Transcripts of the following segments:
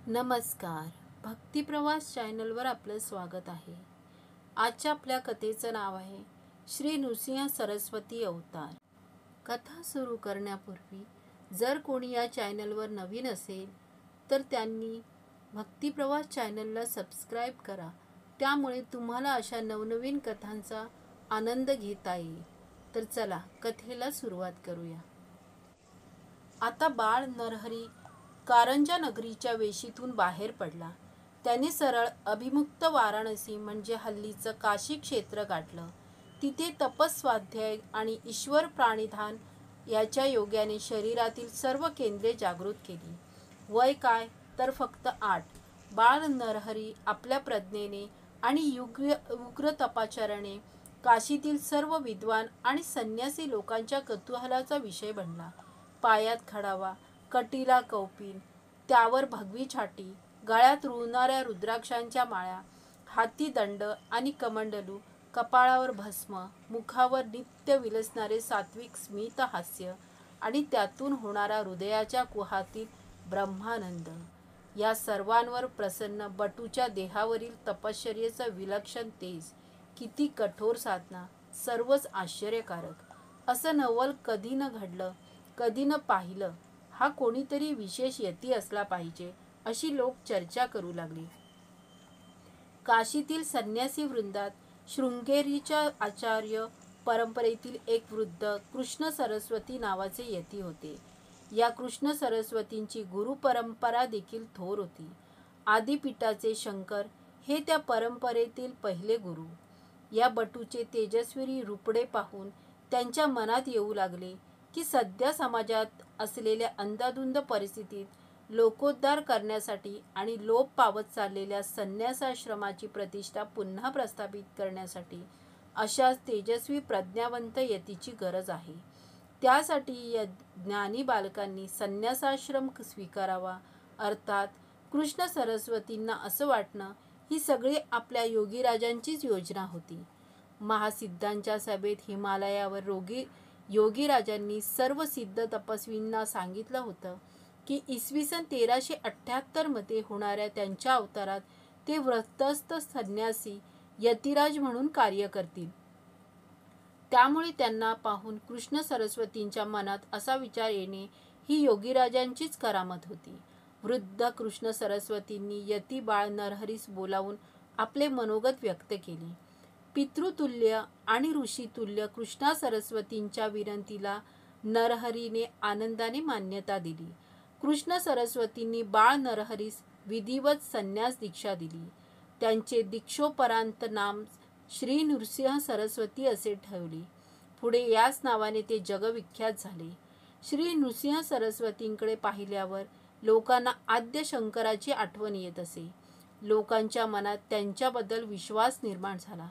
नमस्कार. भक्तिप्रवास चॅनलवर आपलं स्वागत आहे. आजच्या आपल्या कथेचं नाव आहे श्री नृसिंह सरस्वती अवतार. कथा सुरू करण्यापूर्वी जर कोणी या चॅनलवर नवीन असेल तर त्यांनी भक्तिप्रवास चॅनलला सबस्क्राईब करा. त्यामुळे तुम्हाला अशा नवनवीन कथांचा आनंद घेता येईल. तर चला कथेला सुरुवात करूया. आता बाळ नरहरी कारंजा नगरीच्या वेशीतून बाहेर पडला. त्याने सरळ अभिमुक्त वाराणसी म्हणजे हल्लीचं काशी क्षेत्र गाठलं. तिथे तपस्वाध्याय आणि ईश्वर प्राणिधान याच्या योग्याने शरीरातील सर्व केंद्रे जागृत केली. वय काय तर फक्त 8. बाळ नरहरी आपल्या प्रज्ञेने आणि उग्र तपाचरणे काशीतील सर्व विद्वान आणि संन्यासी लोकांच्या कुतूहलाचा विषय बनला. पायात खडावा, कटीला कौपीन, त्यावर भगवी छाटी, गळ्यात रुळणाऱ्या रुद्राक्षांच्या माळा, हाती दंड आणि कमंडलू, कपाळावर भस्म, मुखावर नित्य विलसणारे सात्विक स्मित हास्य आणि त्यातून होणारा हृदयाच्या कुहातील ब्रह्मानंद, या सर्वांवर प्रसन्न बटूच्या देहावरील तपश्चर्येचं विलक्षण तेज, किती कठोर साधना, सर्वच आश्चर्यकारक. असं नवल कधी न घडलं, कधी न पाहिलं. हा कोणीतरी विशेष यती असला पाहिजे अशी लोक चर्चा करू लागली. काशीतील संन्यासी वृंदात शृंगेरीच्या आचार्य परंपरेतील एक वृद्ध कृष्ण सरस्वती नावाचे यती होते. या कृष्ण सरस्वतींची गुरु परंपरा देखील थोर होती. आदिपीठाचे शंकर हे त्या परंपरेतील पहिले गुरु. या बटूचे तेजस्वी रूपडे पाहून त्यांच्या मनात येऊ लागले की सध्या समाजात असलेल्या अंधाधुंद परिस्थितीत लोकोद्धार करण्यासाठी आणि लोप पावत चाललेल्या संन्यासाश्रमाची प्रतिष्ठा पुन्हा प्रस्थापित करण्यासाठी अशा तेजस्वी प्रज्ञावंत यतीची गरज आहे. त्यासाठी या ज्ञानी बालकांनी संन्यासाश्रम स्वीकारावा. अर्थात कृष्ण सरस्वतींना असं वाटणं ही सगळी आपल्या योगीराजांचीच योजना होती. महासिद्धांच्या सभेत हिमालयावर योगीराजांनी सर्व सिद्ध तपस्वींना सांगितलं होतं की इसवी सन 1378 मध्ये होणाऱ्या त्यांच्या अवतारात ते व्रतस्थ संन्यासी यतिराज म्हणून कार्य करतील. त्यामुळे त्यांना पाहून कृष्ण सरस्वतींच्या मनात असा विचार येणे ही योगीराजांचीच करामत होती. वृद्ध कृष्ण सरस्वतींनी यती बाळ नरहरीस बोलावून आपले मनोगत व्यक्त केले. पितृतुल्य आणि ऋषितुल्य कृष्णा सरस्वतींच्या विनंतीला नरहरीने आनंदाने मान्यता दिली. कृष्ण सरस्वतींनी बाळ नरहरीस विधिवत संन्यास दीक्षा दिली. त्यांचे दीक्षोपरांत नाम श्री नृसिंह सरस्वती असे ठेवले. पुढे याच नावाने ते जगविख्यात झाले. श्री नृसिंह सरस्वतींकडे पाहिल्यावर लोकांना आद्य शंकराची आठवण येत असे. लोकांच्या मनात त्यांच्याबद्दल विश्वास निर्माण झाला.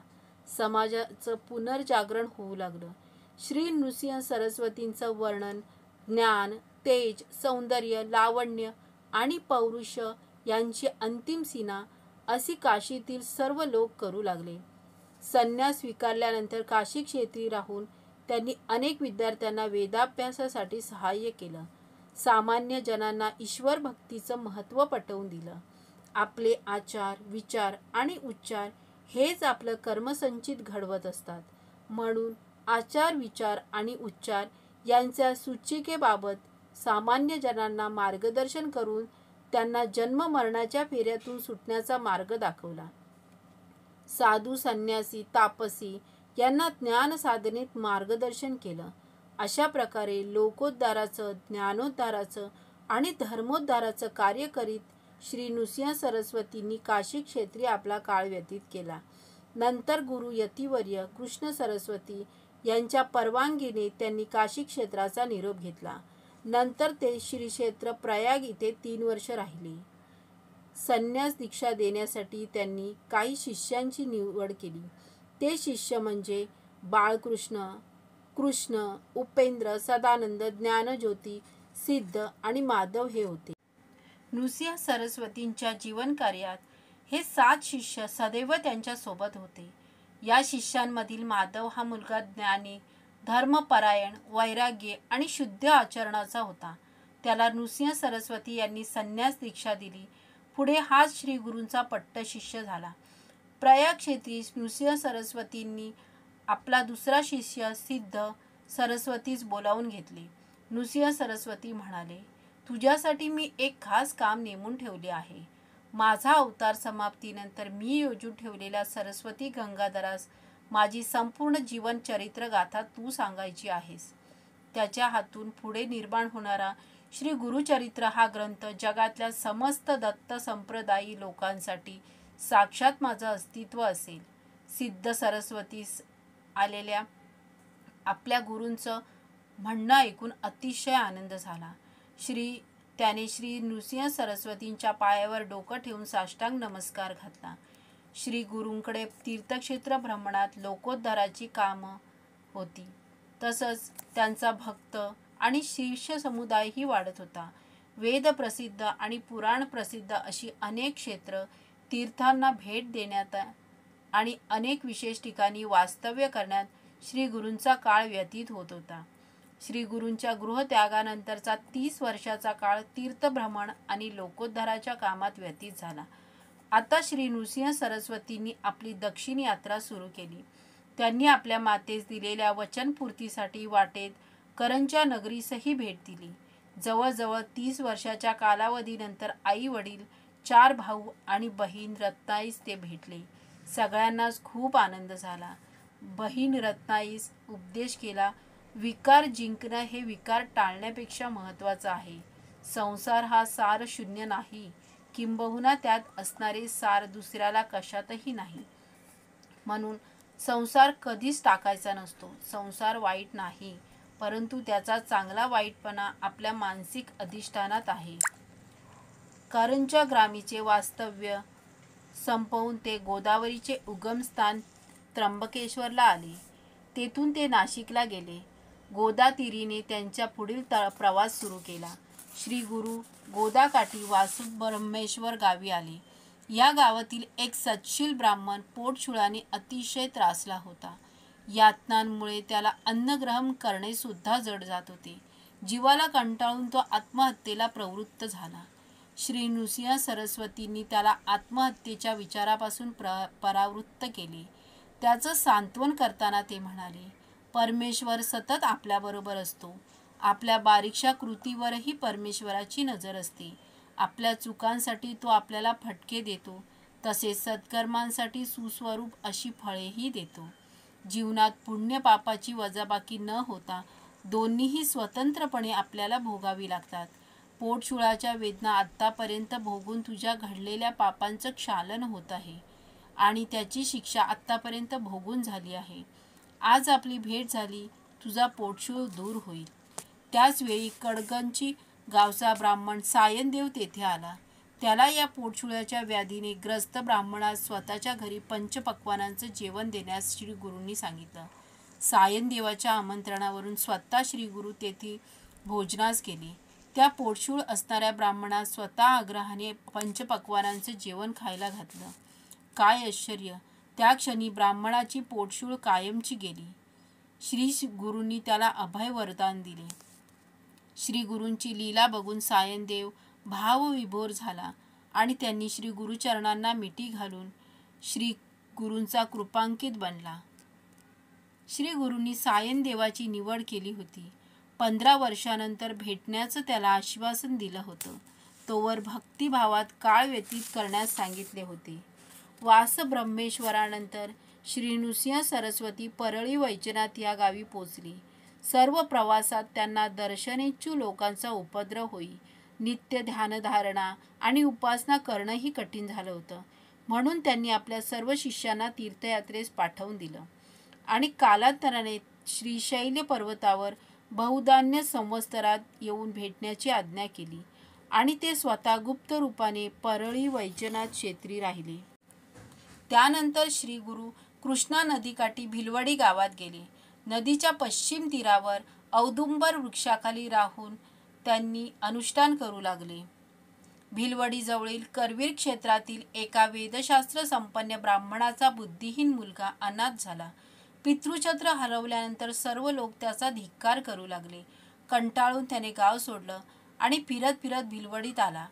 समाजाचं पुनर्जागरण होऊ लागलं. श्री नृसिंह सरस्वतींचं वर्णन ज्ञान, तेज, सौंदर्य, लावण्य आणि पौरुष यांची अंतिम सीमा अशी काशीतील सर्व लोक करू लागले. संन्यास स्वीकारल्यानंतर काशी क्षेत्री राहून त्यांनी अनेक विद्यार्थ्यांना वेदाभ्यासासाठी सहाय्य केलं. सामान्य जनांना ईश्वर भक्तीचं महत्त्व पटवून दिलं. आपले आचार, विचार आणि उच्चार हेच आपलं कर्मसंचित घडवत असतात. म्हणून आचार, विचार आणि उच्चार यांच्या सूचिकेबाबत सामान्य जनांना मार्गदर्शन करून त्यांना जन्म मरणाच्या फेऱ्यातून सुटण्याचा मार्ग दाखवला. साधू, संन्यासी, तापसी यांना ज्ञान साधनेत मार्गदर्शन केलं. अशा प्रकारे लोकोद्धाराचं, ज्ञानोद्धाराचं आणि धर्मोद्धाराचं कार्य करीत श्री नृसिंह सरस्वतींनी काशी क्षेत्री आपला काळ व्यतीत केला. नंतर गुरु यतिवर्य कृष्ण सरस्वती यांच्या परवानगीने त्यांनी काशी क्षेत्राचा निरोप घेतला. नंतर ते श्री क्षेत्र प्रयाग इथे 3 वर्ष राहिले. संन्यास दीक्षा देण्यासाठी त्यांनी काही शिष्यांची निवड केली. ते शिष्य म्हणजे बाळकृष्ण, कृष्ण, उपेंद्र, सदानंद, ज्ञानज्योती, सिद्ध आणि माधव हे होते. नृसिंह सरस्वतींच्या जीवनकार्यात हे 7 शिष्य सदैव त्यांच्या सोबत होते. या शिष्यांमधील माधव हा मुलगा ज्ञानी, धर्मपरायण, वैराग्य आणि शुद्ध आचरणाचा होता. त्याला नृसिंह सरस्वती यांनी संन्यास दीक्षा दिली. पुढे हाच श्री गुरूंचा पट्टशिष्य झाला. प्रयाग क्षेत्री नृसिंह सरस्वतींनी आपला दुसरा शिष्य सिद्ध सरस्वतीस बोलावून घेतले. नृसिंह सरस्वती म्हणाले, तुझ्यासाठी मी एक खास काम नेमून ठेवले आहे. माझा अवतार समाप्तीनंतर मी योजून ठेवलेल्या सरस्वती गंगाधरास माझी संपूर्ण जीवन चरित्र गाथा तू सांगायची आहेस. त्याच्या हातून पुढे निर्माण होणारा श्री गुरुचरित्र हा ग्रंथ जगातल्या समस्त दत्त संप्रदायी लोकांसाठी साक्षात माझं अस्तित्व असेल. सिद्ध सरस्वतीस आलेल्या आपल्या गुरूंचं म्हणणं ऐकून अतिशय आनंद झाला. त्याने श्री नृसिंह सरस्वतींच्या पायावर डोकं ठेवून साष्टांग नमस्कार घातला. श्री गुरूंकडे तीर्थक्षेत्र भ्रमणात लोकोद्धाराची कामं होती. तसंच त्यांचा भक्त आणि शिष्य समुदायही वाढत होता. वेदप्रसिद्ध आणि पुराण प्रसिद्ध अशी अनेक क्षेत्र तीर्थांना भेट देण्यात आणि अनेक विशेष ठिकाणी वास्तव्य करण्यात श्री गुरूंचा काळ व्यतीत होत होता. श्री गुरूंच्या गृहत्यागानंतरचा 30 वर्षाचा काळ तीर्थभ्रमण आणि लोकोद्धाराच्या कामात व्यतीत झाला. आता श्री नृसिंह सरस्वतींनी आपली दक्षिण यात्रा सुरू केली. त्यांनी आपल्या मातेस दिलेल्या वचनपूर्तीसाठी वाटेत करंजा नगरीसही भेट दिली. जवळजवळ 30 वर्षाच्या कालावधीनंतर आई वडील, 4 भाऊ आणि बहीण रत्नाईस ते भेटले. सगळ्यांनाच खूप आनंद झाला. बहीण रत्नाईस उपदेश केला, विकार जिंकणं हे विकार टाळण्यापेक्षा महत्त्वाचं आहे. संसार हा सार शून्य नाही, किंबहुना त्यात असणारे सार दुसऱ्याला कशातही नाही. म्हणून संसार कधीच टाकायचा नसतो. संसार वाईट नाही, परंतु त्याचा चांगला वाईटपणा आपल्या मानसिक अधिष्ठानात आहे. करंजा ग्रामीचे वास्तव्य संपवून ते गोदावरीचे उगमस्थान त्र्यंबकेश्वरला आले. तेथून ते नाशिकला गेले. गोदातीरीने त्यांच्या पुढील प्रवास सुरू केला. श्री गुरु गोदाकाठी वासुब्रह्मेश्वर गावी आले. या गावातील एक सत्शील ब्राह्मण पोटशुळाने अतिशय त्रासला होता. यातनांमुळे त्याला अन्नग्रहण करणे सुद्धा जड जात होते. जीवाला कंटाळून तो आत्महत्येला प्रवृत्त झाला. श्री नृसिंह सरस्वतींनी त्याला आत्महत्येच्या विचारापासून परावृत्त केले. त्याचं सांत्वन करताना ते म्हणाले, परमेश्वर सतत आपल्याबरोबर असतो. आपल्या बारीकशा कृतीवरही परमेश्वराची नजर असते. आपल्या चुकांसाठी तो आपल्याला फटके देतो, तसेच सत्कर्मांसाठी सुस्वरूप अशी फळेही देतो. जीवनात पुण्य पापाची वजाबाकी न होता दोन्हीही स्वतंत्रपणे आपल्याला भोगावी लागतात. पोटशुळाच्या वेदना आत्तापर्यंत भोगून तुझ्या घडलेल्या पापांचं क्षालन होत आहे आणि त्याची शिक्षा आत्तापर्यंत भोगून झाली आहे. आज आपली भेट झाली, तुझा पोटशूळ दूर होईल. त्याचवेळी कडगंची गावचा ब्राह्मण सायनदेव तेथे आला. त्याला या पोटशुळाच्या व्याधीने ग्रस्त ब्राह्मणास स्वतःच्या घरी पंचपक्वानांचं जेवण देण्यास श्री गुरूंनी सांगितलं. सायनदेवाच्या आमंत्रणावरून स्वतः श्री गुरु तेथे भोजनास गेले. त्या पोटशूळ असणाऱ्या ब्राह्मणास स्वतः आग्रहाने पंचपक्वानांचं जेवण खायला घातलं. काय आश्चर्य! त्या क्षणी ब्राह्मणाची पोटशूळ कायमची गेली. श्री गुरूंनी त्याला अभय वरदान दिले. श्री गुरूंची लीला बघून सायनदेव भावविभोर झाला आणि त्यांनी श्री गुरुचरणांना मिठी घालून श्री गुरूंचा कृपांकित बनला. श्री गुरूंनी सायनदेवाची निवड केली होती. 15 वर्षानंतर भेटण्याचं त्याला आश्वासन दिलं होतं. तोवर भक्तिभावात काळ व्यतीत करण्यास सांगितले होते. वासब्रह्मेश्वरानंतर श्री नृसिंह सरस्वती परळी वैजनाथ या गावी पोचली. सर्व प्रवासात त्यांना दर्शनेच्छू लोकांचा उपद्रव होई. नित्य ध्यानधारणा आणि उपासना करणंही कठीण झालं होतं. म्हणून त्यांनी आपल्या सर्व शिष्यांना तीर्थयात्रेस पाठवून दिलं आणि कालांतराने श्रीशैल पर्वतावर बहुधान्य संवत्सरात येऊन भेटण्याची आज्ञा केली आणि ते स्वतः गुप्त रूपाने परळी वैजनाथ क्षेत्री राहिले. त्यानंतर श्री गुरु कृष्णा नदीकाठी भिलवडी गावात गेले. नदीच्या पश्चिम तीरावर औदुंबर वृक्षाखाली राहून त्यांनी अनुष्ठान करू लागले. भिलवडीजवळील करवीर क्षेत्रातील एका वेदशास्त्र संपन्न ब्राह्मणाचा बुद्धिहीन मुलगा अनाथ झाला. पितृछत्र हरवल्यानंतर सर्व लोक त्याचा धिक्कार करू लागले. कंटाळून त्याने गाव सोडलं आणि फिरत फिरत भिलवडीत आला.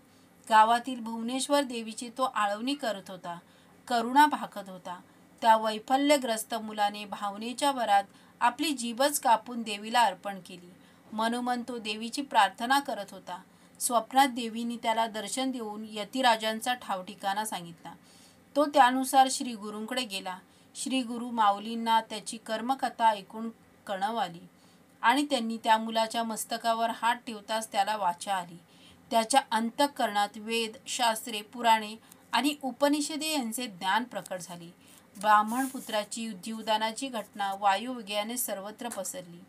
गावातील भुवनेश्वर देवीची तो आळवणी करत होता. करुणा भाकत होता. त्या वैफल्यग्रस्त मुलाने भावनेच्या भरात आपली जीभच कापून देवीला अर्पण केली. मनोमन तो देवीची प्रार्थना करत होता. स्वप्नात देवीने त्याला दर्शन देऊन यतिराजांचा ठावठिकाणा सांगितला. तो त्यानुसार श्री गुरूंकडे गेला. श्री गुरु माऊलींना त्याची कर्मकथा ऐकून कणव आली आणि त्यांनी त्या मुलाच्या मस्तकावर हात ठेवताच त्याला वाचा आली. त्याच्या अंतःकरणात वेद, शास्त्रे, पुराणे आणि उपनिषदे यांचे ज्ञान प्रकट झाले. ब्राह्मणपुत्राची जीवदानाची घटना वायुवेगाने सर्वत्र पसरली.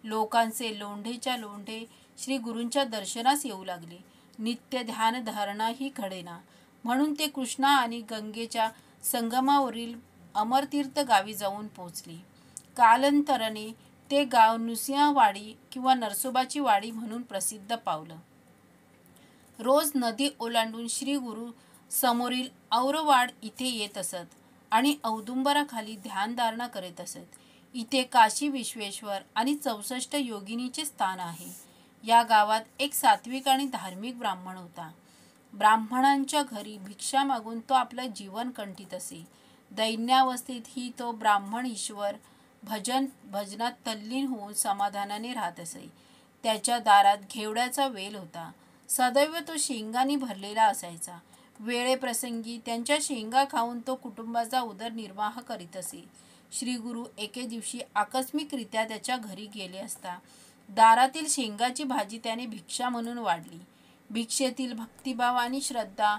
लोकांचे लोंढेच्या लोंढे श्री गुरूंच्या दर्शनास येऊ लागले. नित्य ध्यान धारणा ही घडेना म्हणून ते कृष्णा आणि गंगेच्या संगमावरील अमरतीर्थ गावी जाऊन पोचले. कालांतराने ते गाव नृसिंहवाडी किंवा नरसोबाची वाडी म्हणून प्रसिद्ध पावलं. रोज नदी ओलांडून श्री गुरु समोरील औरवाड इथे येत असत आणि औदुंबराखाली ध्यानधारणा करीत असत. इथे काशी विश्वेश्वर आणि 64 योगिनीचे स्थान आहे. या गावात एक सात्विक आणि धार्मिक ब्राह्मण होता. ब्राह्मणांच्या घरी भिक्षा मागून तो आपलं जीवन कंठीत असे. दैन्यावस्थेतही तो ब्राह्मण ईश्वर भजनात तल्लीन होऊन समाधानाने राहत असे. त्याच्या दारात घेवड्याचा वेल होता. सदैव तो शेंगांनी भरलेला असायचा. वेळेप्रसंगी त्यांच्या शेंगा खाऊन तो कुटुंबाचा उदरनिर्वाह करीत असे. श्री गुरु एके दिवशी आकस्मिकरित्या त्याच्या घरी गेले असता दारातील शेंगाची भाजी त्याने भिक्षा म्हणून वाढली. भिक्षेतील भक्तिभाव आणि श्रद्धा,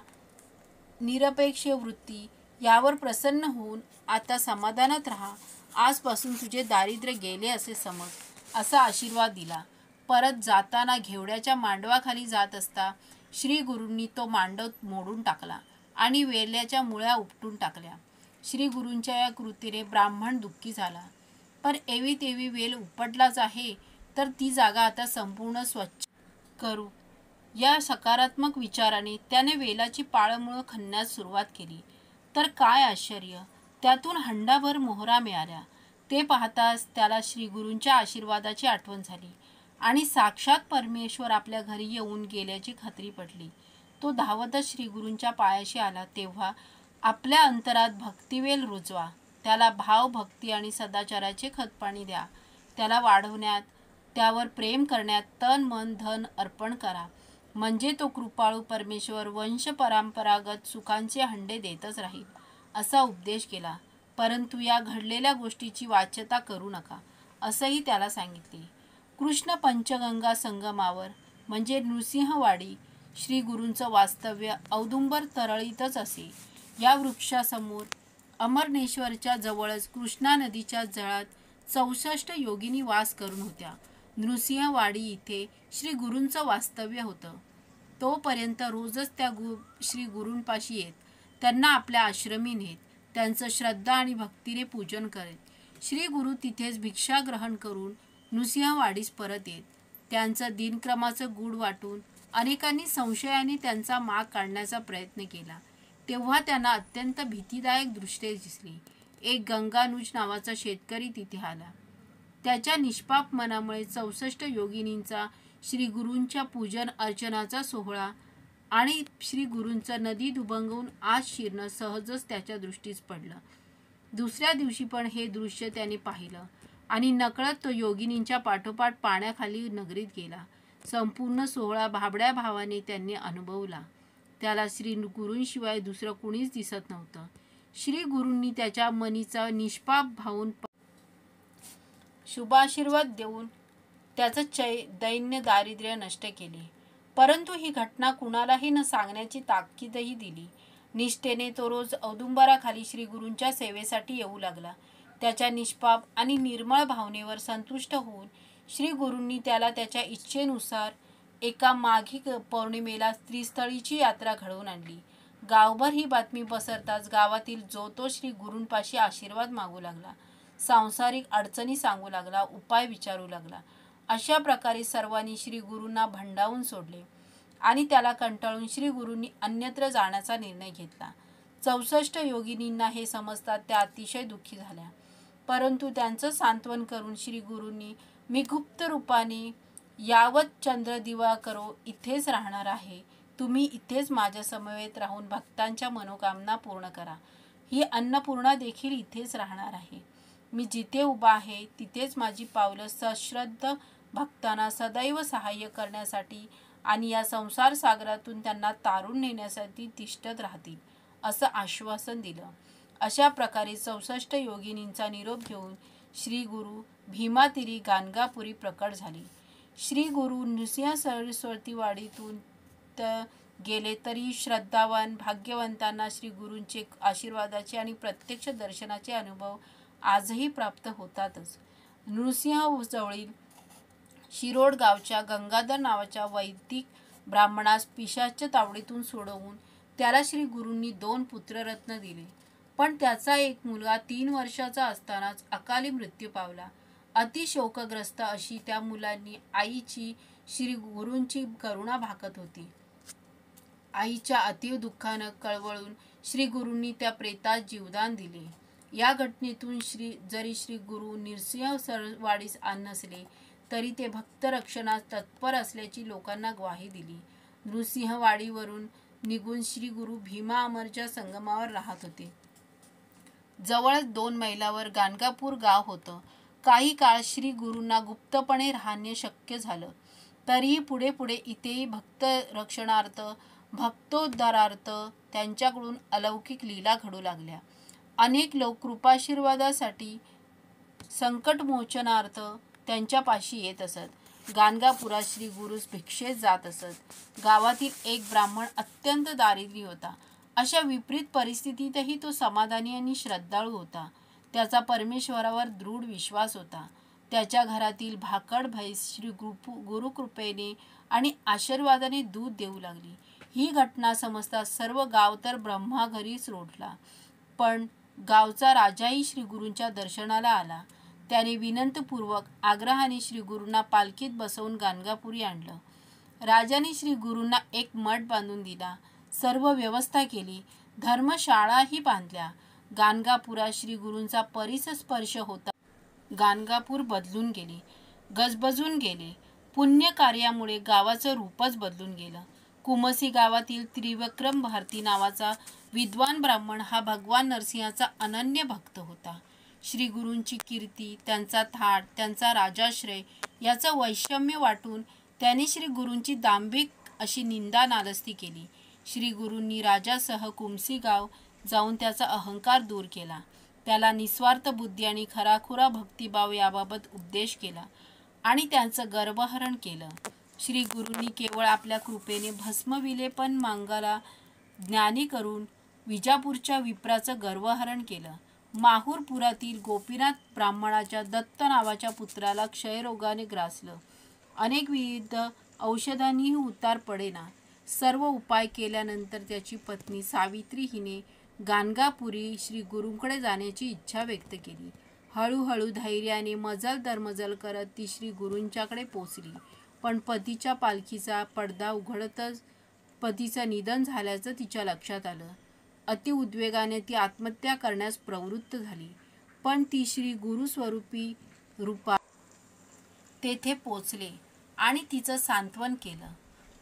निरपेक्ष वृत्ती यावर प्रसन्न होऊन आता समाधानात राहा, आजपासून तुझे दारिद्र्य गेले असे समज, असा आशीर्वाद दिला. परत जाताना घेवड्याच्या मांडवाखाली जात असता श्री गुरूंनी तो मांडव मोडून टाकला आणि वेल्याच्या मुळ्या उपटून टाकल्या. श्री गुरूंच्या या कृतीने ब्राह्मण दुःखी झाला. पण एवी तेवी वेल उपटलाच आहे तर ती जागा आता संपूर्ण स्वच्छ करू या सकारात्मक विचाराने त्याने वेलाची पाळमुळं खणण्यास सुरुवात केली. तर काय आश्चर्य, त्यातून हंडाभर मोहरा मिळाल्या. ते पाहताच त्याला श्री गुरूंच्या आशीर्वादाची आठवण झाली आणि साक्षात परमेश्वर आपल्या घरी येऊन गेल्याची खात्री पटली. तो धावतच श्री गुरूंच्या पायाशी आला. तेव्हा आपल्या अंतरात भक्तिवेल रुजवा, त्याला भाव, भक्ती आणि सदाचाराचे खतपाणी द्या. त्याला वाढवण्यात, त्यावर प्रेम करण्यात तन मन धन अर्पण करा. म्हणजे तो कृपाळू परमेश्वर वंशपरंपरागत सुखांचे हंडे देतच राहील, असा उपदेश केला. परंतु या घडलेल्या गोष्टीची वाच्यता करू नका, असंही त्याला सांगितले. कृष्ण पंचगंगा संगमावर म्हणजे नृसिंहवाडी श्री गुरूंचं वास्तव्य औदुंबर तरळीतच असे. या वृक्षासमोर अमरनेश्वरच्या जवळच कृष्णा नदीच्या जळात 64 योगिनी वास करून होत्या. नृसिंहवाडी इथे श्री गुरूंचं वास्तव्य होतं. तोपर्यंत रोजच त्या श्री गुरूंपाशी येत, त्यांना आपल्या आश्रमी नेत, त्यांचं श्रद्धा आणि भक्तीने पूजन करीत. श्री गुरु तिथेच भिक्षा ग्रहण करून नृसिंहवाडीस परत येत. त्यांचं दिनक्रमाचं गूढ वाटून अनेकांनी संशयाने त्यांचा माग काढण्याचा प्रयत्न केला. तेव्हा त्यांना अत्यंत भीतीदायक दृश्य दिसली. एक गंगानुज नावाचा शेतकरी तिथे आला. त्याच्या निष्पाप मनामुळे 64 योगिनींचा श्री गुरूंच्या पूजन अर्चनाचा सोहळा आणि श्री गुरूंचं नदी दुभंगवून आत शिरणं सहजच त्याच्या दृष्टीस पडलं. दुसऱ्या दिवशी पण हे दृश्य त्याने पाहिलं आणि नकळत तो योगिनींच्या पाठोपाठ पाण्याखाली नगरीत गेला. संपूर्ण सोहळा भाबड्या भावाने त्यांनी अनुभवला. त्याला श्री गुरूंशिवाय दुसरं कुणीच दिसत नव्हतं. श्री गुरूंनी त्याच्या मनीचा निष्पाप भावून शुभाशीर्वाद देऊन त्याचं दैन्य दारिद्र्य नष्ट केले. परंतु ही घटना कुणालाही न सांगण्याची ताकीदही दिली. निष्ठेने तो रोज औदुंबराखाली श्री गुरूंच्या सेवेसाठी येऊ लागला. त्याच्या निष्पाप आणि निर्मळ भावनेवर संतुष्ट होऊन श्री गुरूंनी त्याला त्याच्या इच्छेनुसार एका माघी पौर्णिमेला त्रिस्थळीची यात्रा घडवून आणली. गावभर ही बातमी पसरताच गावातील जो तो श्री गुरूंपाशी आशीर्वाद मागू लागला, सांसारिक अडचणी सांगू लागला, उपाय विचारू लागला. अशा प्रकारे सर्वांनी श्री गुरूंना भंडावून सोडले आणि त्याला कंटाळून श्री गुरूंनी अन्यत्र जाण्याचा निर्णय घेतला. 64 योगिनींना हे समजतात त्या अतिशय दुःखी झाल्या. परंतु त्यांचं सांत्वन करून श्री गुरूंनी मी गुप्त रूपाने यावत चंद्र दिवा करो इथेच राहणार आहे, तुम्ही इथेच माझ्या समवेत राहून भक्तांच्या मनोकामना पूर्ण करा. ही अन्नपूर्णा देखील इथेच राहणार आहे. मी जिथे उभा आहे तिथेच माझी पावलं सश्रद्ध भक्तांना सदैव सहाय्य करण्यासाठी आणि या संसार सागरातून त्यांना तारून नेण्यासाठी तिष्ठत राहतील असं आश्वासन दिलं. अशा प्रकारे 64 योगिनींचा निरोप घेऊन श्री गुरु भीमातिरी गाणगापुरी प्रकट झाली. श्री गुरु नृसिंह सरस्वती वाडीतून गेले तरी श्रद्धावान भाग्यवंतांना श्री गुरूंचे आशीर्वादाचे आणि प्रत्यक्ष दर्शनाचे अनुभव आजही प्राप्त होतातच. नृसिंहजवळील शिरोड गावच्या गंगाधर नावाच्या वैदिक ब्राह्मणास पिशाच्य तावडीतून सोडवून त्याला श्री गुरूंनी 2 पुत्ररत्न दिले. पण त्याचा एक मुलगा 3 वर्षाचा असतानाच अकाली मृत्यू पावला. अतिशोकग्रस्त अशी त्या मुलांनी आईची श्री गुरूंची करुणा भाकत होती. आईच्या अतीव दुःखानं कळवळून श्री गुरूंनी त्या प्रेतास जीवदान दिले. या घटनेतून जरी श्री गुरु नृसिंह सरवाडीस नसले तरी ते भक्त रक्षणास तत्पर असल्याची लोकांना ग्वाही दिली. नृसिंहवाडीवरून निघून श्री गुरु भीमा अमरच्या संगमावर राहत होते. जवळच 2 मैलावर गाणगापूर गाव होतं. काही काळ श्री गुरूंना गुप्तपणे राहणे शक्य झालं. तरीही पुढे पुढे इथेही भक्त रक्षणार्थ भक्तोद्धारार्थ त्यांच्याकडून अलौकिक लीला घडू लागल्या. अनेक लोक कृपाशीर्वादासाठी संकटमोचनार्थ त्यांच्यापाशी येत असत. गाणगापुरात श्री गुरूस भिक्षेस जात असत. गावातील एक ब्राह्मण अत्यंत दारिद्र्य होता. अशा विपरीत परिस्थितीतही तो समाधानी आणि श्रद्धाळू होता. त्याचा परमेश्वरावर दृढ विश्वास होता. त्याच्या घरातील भाकड म्हैस श्री गुरुकृपेने आणि आशीर्वादाने दूध देऊ लागली. ही घटना समजता सर्व गाव तर ब्रह्माघरीच लोटला. पण गावचा राजाही श्री गुरूंच्या दर्शनाला आला. त्याने विनंतपूर्वक आग्रहाने श्री गुरूंना पालखीत बसवून गाणगापुरी आणलं. राजाने श्री गुरूंना एक मठ बांधून दिला. सर्व व्यवस्था केली. धर्मशाळाही बांधल्या. गाणगापुरात श्री गुरूंचा परिस्पर्श होता. गाणगापूर बदलून गेले, गजबजून गेले. पुण्य कार्यामुळे गावाचं रूपच बदलून गेलं. कुमसी गावातील त्रिविक्रम भारती नावाचा विद्वान ब्राह्मण हा भगवान नरसिंहाचा अनन्य भक्त होता. श्री गुरूंची कीर्ती, त्यांचा थाट, त्यांचा राजाश्रय याचं वैषम्य वाटून त्याने श्री गुरूंची दांभिक अशी निंदा नालस्ती केली. श्री गुरूंनी राजासह कुमसी गाव जाऊन त्याचा अहंकार दूर केला. त्याला निस्वार्थ बुद्धी आणि खराखुरा भक्तिभाव याबाबत उपदेश केला आणि त्यांचं गर्वहरण केलं. श्री गुरूंनी केवळ आपल्या कृपेने भस्मविलेपन मांगाला ज्ञानी करून विजापूरच्या विप्राचं गर्वहरण केलं. माहूरपुरातील गोपीनाथ ब्राह्मणाच्या दत्त नावाच्या पुत्राला क्षयरोगाने ग्रासलं. अनेक विविध औषधांनीही उतार पडेना. सर्व उपाय केल्यानंतर त्याची पत्नी सावित्री हिने गाणगापुरी श्री गुरूंकडे जाण्याची इच्छा व्यक्त केली. हळूहळू धैर्याने मजल दरमजल करत ती श्री गुरूंच्याकडे पोचली. पण पतीच्या पालखीचा पडदा उघडतच पतीचं निधन झाल्याचं तिच्या लक्षात आलं. अतिउद्वेगाने ती आत्महत्या करण्यास प्रवृत्त झाली. पण ती श्री गुरुस्वरूपी रूपात तेथे पोचले आणि तिचं सांत्वन केलं.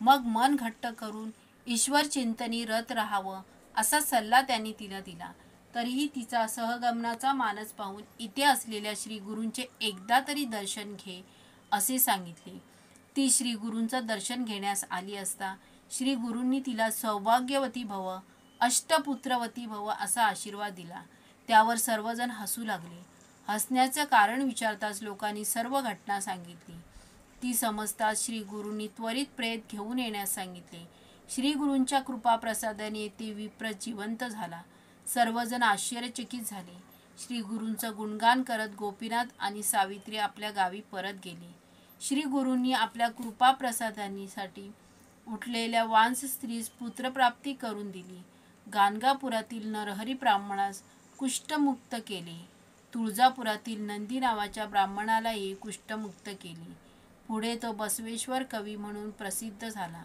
मग मन घट्ट करून ईश्वरचिंतनी रत राहावं असा सल्ला त्यांनी तिला दिला. तरीही तिचा सहगमनाचा मानस पाहून इथे असलेल्या श्री गुरूंचे एकदा तरी दर्शन घे असे सांगितले. ती श्री गुरूंचं दर्शन घेण्यास आली असता श्री गुरूंनी तिला सौभाग्यवती भव, अष्टपुत्रवती भव असा आशीर्वाद दिला. त्यावर सर्वजण हसू लागले. हसण्याचं कारण विचारताच लोकांनी सर्व घटना सांगितली. ती समजताच श्री गुरूंनी त्वरित प्रेत घेऊन येण्यास सांगितले. श्री गुरूंच्या कृपाप्रसादाने ते विप्र जिवंत झाला. सर्वजण आश्चर्यचकित झाले. श्री गुरूंचं गुणगान करत गोपीनाथ आणि सावित्री आपल्या गावी परत गेले. श्री गुरूंनी आपल्या कृपाप्रसादासाठी उठलेल्या वांस स्त्रीस पुत्रप्राप्ती करून दिली. गाणगापुरातील नरहरी ब्राह्मणास कुष्ठमुक्त केले. तुळजापुरातील नंदी नावाच्या ब्राह्मणालाही कुष्ठमुक्त केले. पुढे तो बसवेश्वर कवी म्हणून प्रसिद्ध झाला.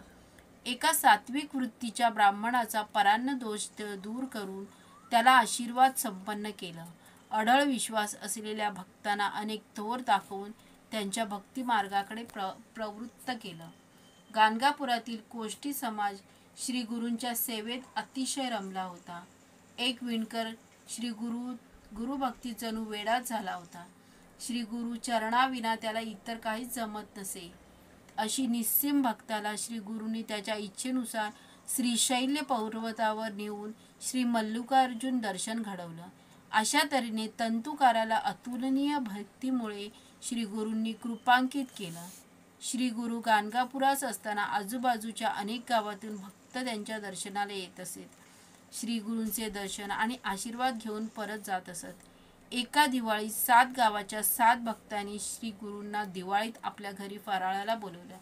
एका सात्विक वृत्तीच्या ब्राह्मणाचा परान्न दोष दूर करून त्याला आशीर्वाद संपन्न केलं. अढळ विश्वास असलेल्या भक्तांना अनेक थोर दाखवून त्यांच्या भक्तिमार्गाकडे प्रवृत्त केलं. गाणगापुरातील कोष्टी समाज श्री गुरूंच्या सेवेत अतिशय रमला होता. एक विणकर श्री गुरुभक्ती जणू वेडाच झाला होता. श्री गुरु चरणाविना त्याला इतर काहीच जमत नसे. अशी निस्सीम भक्ताला श्री गुरूंनी त्याच्या इच्छेनुसार श्रीशैल्य पर्वतावर नेऊन श्री मल्लिकार्जुन दर्शन घडवलं. अशा तऱ्हेने तंतुकाराला अतुलनीय भक्तीमुळे श्री गुरूंनी कृपांकित केलं. श्री गुरु गाणगापुरात असताना आजूबाजूच्या अनेक गावातून भक्त त्यांच्या दर्शनाला येत असत. श्री गुरूंचे दर्शन आणि आशीर्वाद घेऊन परत जात असत. एका दिवाळीत 7 गावाच्या 7 भक्तांनी श्री गुरूंना दिवाळीत आपल्या घरी फराळाला बोलवलं.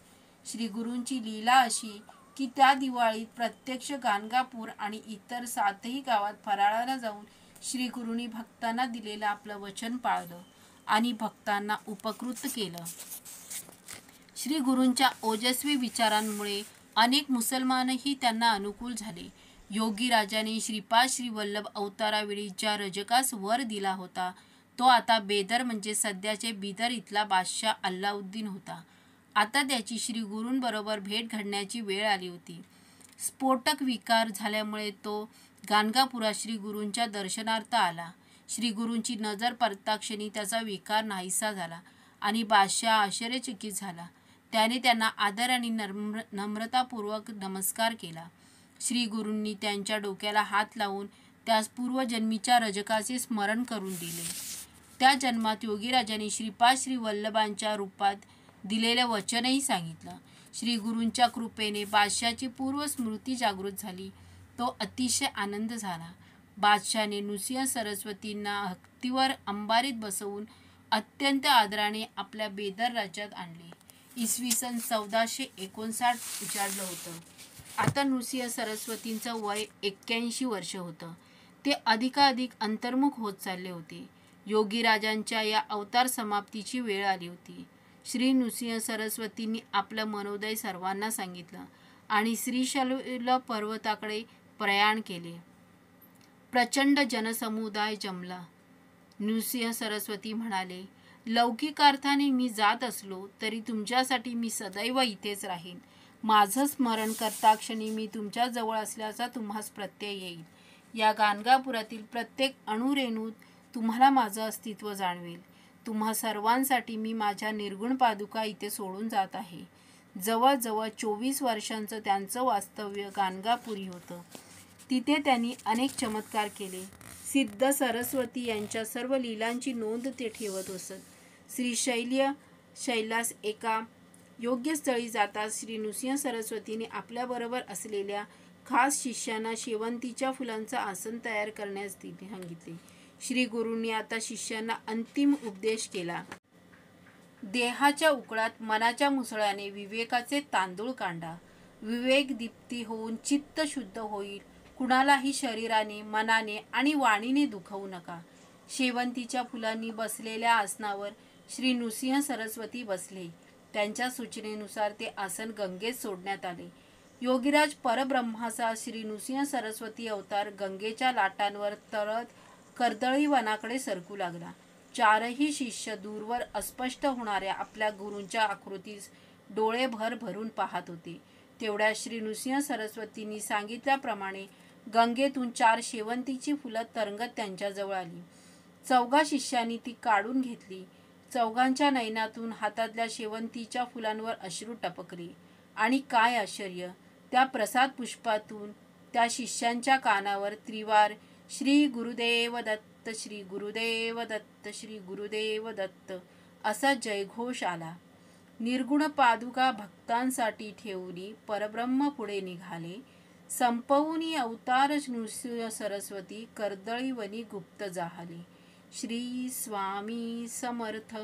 श्री गुरूंची लीला अशी की त्या दिवाळीत प्रत्यक्ष गाणगापूर आणि इतर 7ही गावात फराळाला जाऊन श्री गुरूंनी भक्तांना दिलेलं आपलं वचन पाळलं आणि भक्तांना उपकृत केलं. श्री गुरूंच्या ओजस्वी विचारांमुळे अनेक मुसलमानही त्यांना अनुकूल झाले. योगी राजाने श्रीपाद श्री वल्लभ अवतारावेळी ज्या रजकास वर दिला होता तो आता बेदर म्हणजे सध्याचे बिदर इथला बादशाह अल्लाउद्दीन होता. आता त्याची श्री गुरूंबरोबर भेट घडण्याची वेळ आली होती. स्फोटक विकार झाल्यामुळे तो गाणगापुरात श्री गुरूंच्या दर्शनार्थ आला. श्री गुरूंची नजर पडताक्षणी त्याचा विकार नाहीसा झाला आणि बादशाह आश्चर्यचकित झाला. त्याने त्यांना आदर आणि नम्रतापूर्वक नमस्कार केला. श्री गुरूंनी त्यांच्या डोक्याला हात लावून त्यास पूर्वजन्मीच्या रजकाचे स्मरण करून दिले. त्या जन्मात योगीराजाने श्रीपाद श्री वल्लभांच्या रूपात दिलेले वचनही सांगितलं. श्री गुरूंच्या कृपेने बादशाची पूर्व स्मृती जागृत झाली. तो अतिशय आनंद झाला. बादशाने नृसिंह सरस्वतींना हत्तीवर अंबारीत बसवून अत्यंत आदराने आपल्या बेदर राज्यात आणले. इसवी सन 1459 उजाडलं होतं. आता नृसिंह सरस्वतींचं वय 81 वर्ष होतं. ते अधिकाधिक अंतर्मुख होत चालले होते. योगीराजांच्या या अवतार समाप्तीची वेळ आली होती. श्री नृसिंह सरस्वतींनी आपलं मनोदय सर्वांना सांगितलं आणि श्रीशैल्य पर्वताकडे प्रयाण केले. प्रचंड जनसमुदाय जमला. नृसिंह सरस्वती म्हणाले, लौकिकार्थाने मी जात असलो तरी तुमच्यासाठी मी सदैव इथेच राहीन. माझं स्मरण करता क्षणी मी तुमच्या जवळ असल्याचा तुम्हास प्रत्यय येईल. या गाणगापुरातील प्रत्येक अणुरेणूत तुम्हाला माझं अस्तित्व जाणवेल. तुम्हा सर्वांसाठी मी माझ्या निर्गुण पादुका इथे सोडून जात आहे. जवळजवळ 24 वर्षांचं त्यांचं वास्तव्य गाणगापुरी होतं. तिथे त्यांनी अनेक चमत्कार केले. सिद्ध सरस्वती यांच्या सर्व लीलांची नोंद ते ठेवत असत. शैलास एका योग्य स्थळी जाताच श्री नृसिंह सरस्वतीने आपल्याबरोबर असलेल्या खास शिष्यांना शेवंतीच्या फुलांचं आसन तयार करण्यास सांगितले. श्री गुरूंनी आता शिष्यांना अंतिम उपदेश केला. देहाच्या उकळात मनाच्या मुसळ्याने विवेकाचे तांदूळ कांडा. विवेक दीप्ती होऊन चित्त शुद्ध होईल. कुणालाही शरीराने, मनाने आणि वाणीने दुखवू नका. शेवंतीच्या फुलांनी बसलेल्या आसनावर श्री नृसिंह सरस्वती बसले. त्यांच्या सूचनेनुसार ते आसन गंगेत सोडण्यात आले. योगीराज परब्रह्माचा श्री नृसिंह सरस्वती अवतार गंगेच्या लाटांवर तरत कर्दळी वनाकडे सरकू लागला. 4ही शिष्य दूरवर अस्पष्ट होणाऱ्या आपल्या गुरूंच्या आकृतीस डोळे भरून पाहत होते. तेवढ्या श्री नृसिंह सरस्वतींनी सांगितल्याप्रमाणे गंगेतून 4 शेवंतीची फुलं तरंगत त्यांच्याजवळ आली. 4 शिष्यांनी ती काढून घेतली. 4 नयनातून हातातल्या शेवंतीच्या फुलांवर अश्रू टपकले. आणि काय आश्चर्य, त्या प्रसाद पुष्पातून त्या शिष्यांच्या कानावर त्रिवार श्री गुरुदेव दत्त, श्री गुरुदेव दत्त, श्री गुरुदेव दत्त असा जयघोष आला. निर्गुण पादुका भक्तांसाठी ठेवली परब्रह्म पुढे निघाले. संपवूनी अवतार नृसिंह सरस्वती कर्दळीवनी गुप्त जाहले. श्री स्वामी समर्थ.